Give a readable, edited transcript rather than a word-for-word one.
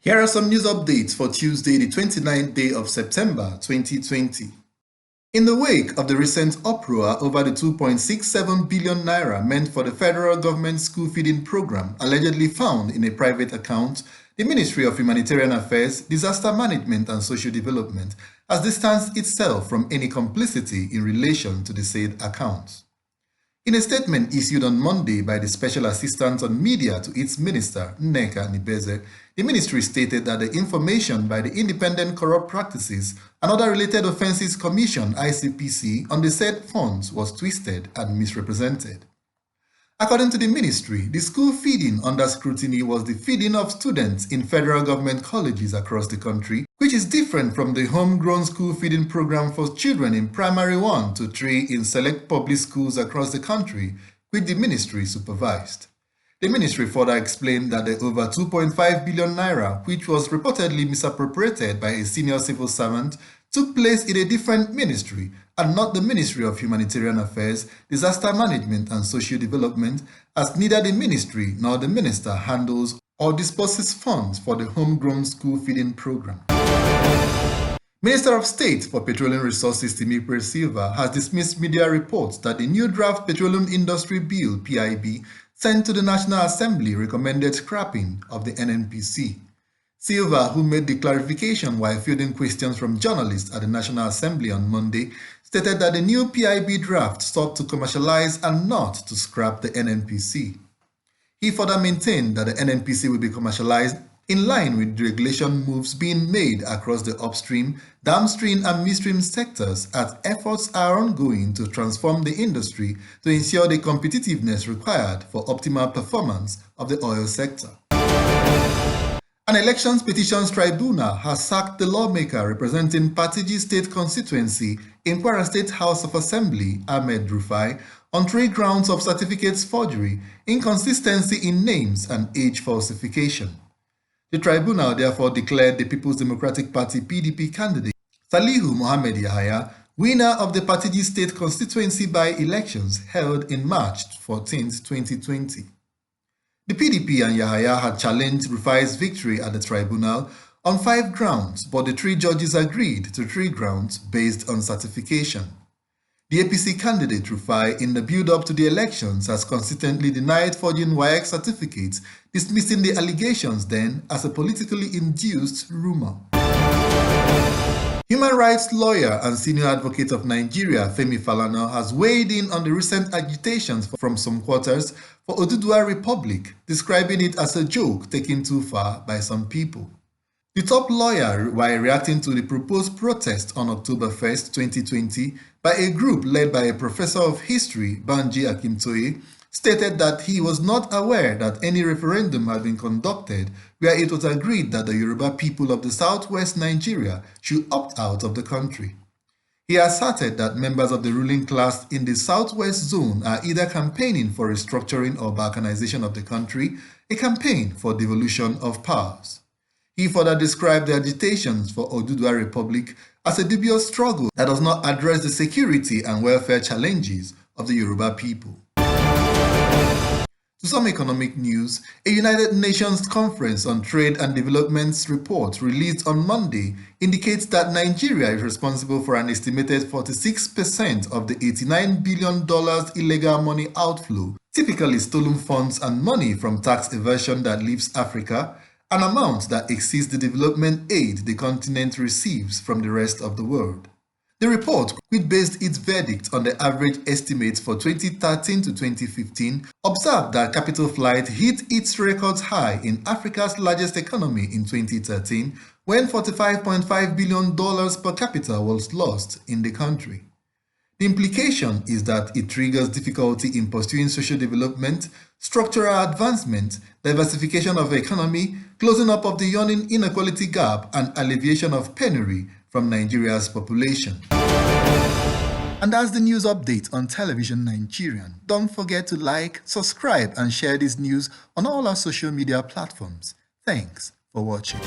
Here are some news updates for Tuesday, the 29th day of September 2020. In the wake of the recent uproar over the 2.67 billion naira meant for the federal government school feeding program allegedly found in a private account, the Ministry of Humanitarian Affairs, Disaster Management and Social Development has distanced itself from any complicity in relation to the said accounts. In a statement issued on Monday by the Special Assistant on Media to its Minister, Nneka, the ministry stated that the information by the Independent Corrupt Practices and Other Related Offences Commission (ICPC) on the said funds was twisted and misrepresented. According to the ministry, the school feeding under scrutiny was the feeding of students in federal government colleges across the country, which is different from the homegrown school feeding program for children in primary 1 to 3 in select public schools across the country, which the ministry supervised. The ministry further explained that the over 2.5 billion naira, which was reportedly misappropriated by a senior civil servant, took place in a different ministry and not the Ministry of Humanitarian Affairs, Disaster Management and Social Development, as neither the ministry nor the minister handles or disposes funds for the homegrown school feeding program. Minister of State for Petroleum Resources Timipre Silva has dismissed media reports that the new draft Petroleum Industry Bill (PIB) sent to the National Assembly recommended scrapping of the NNPC. Silva, who made the clarification while fielding questions from journalists at the National Assembly on Monday, stated that the new PIB draft sought to commercialize and not to scrap the NNPC. He further maintained that the NNPC will be commercialized in line with the regulation moves being made across the upstream, downstream and midstream sectors as efforts are ongoing to transform the industry to ensure the competitiveness required for optimal performance of the oil sector. An elections petitions tribunal has sacked the lawmaker representing Patigi State constituency in Kwara State House of Assembly, Ahmed Rufai, on 3 grounds of certificates forgery, inconsistency in names and age falsification. The tribunal therefore declared the People's Democratic Party (PDP) candidate Salihu Mohammed Yahaya winner of the Patigi State constituency by-elections held in March 14, 2020. The PDP and Yahaya had challenged Rufai's victory at the tribunal on 5 grounds, but the 3 judges agreed to 3 grounds based on certification. The APC candidate Rufai, in the build-up to the elections, has consistently denied forging WAEC certificates, dismissing the allegations then as a politically induced rumor. Human rights lawyer and senior advocate of Nigeria, Femi Falana, has weighed in on the recent agitations from some quarters for Oduduwa Republic, describing it as a joke taken too far by some people. The top lawyer, while reacting to the proposed protest on October 1, 2020, by a group led by a professor of history, Banji Akintoye, stated that he was not aware that any referendum had been conducted where it was agreed that the Yoruba people of the southwest Nigeria should opt out of the country. He asserted that members of the ruling class in the southwest zone are either campaigning for restructuring or balkanization of the country, a campaign for devolution of powers. He further described the agitations for Oduduwa Republic as a dubious struggle that does not address the security and welfare challenges of the Yoruba people. To some economic news, a United Nations Conference on Trade and Development's report released on Monday indicates that Nigeria is responsible for an estimated 46% of the $89 billion illegal money outflow, typically stolen funds and money from tax evasion that leaves Africa, an amount that exceeds the development aid the continent receives from the rest of the world. The report, which based its verdict on the average estimates for 2013 to 2015, observed that capital flight hit its record high in Africa's largest economy in 2013, when $45.5 billion per capita was lost in the country. The implication is that it triggers difficulty in pursuing social development, structural advancement, diversification of the economy, closing up of the yawning inequality gap, and alleviation of penury from Nigeria's population. And that's the news update on Television Nigerian. Don't forget to like, subscribe, and share this news on all our social media platforms. Thanks for watching.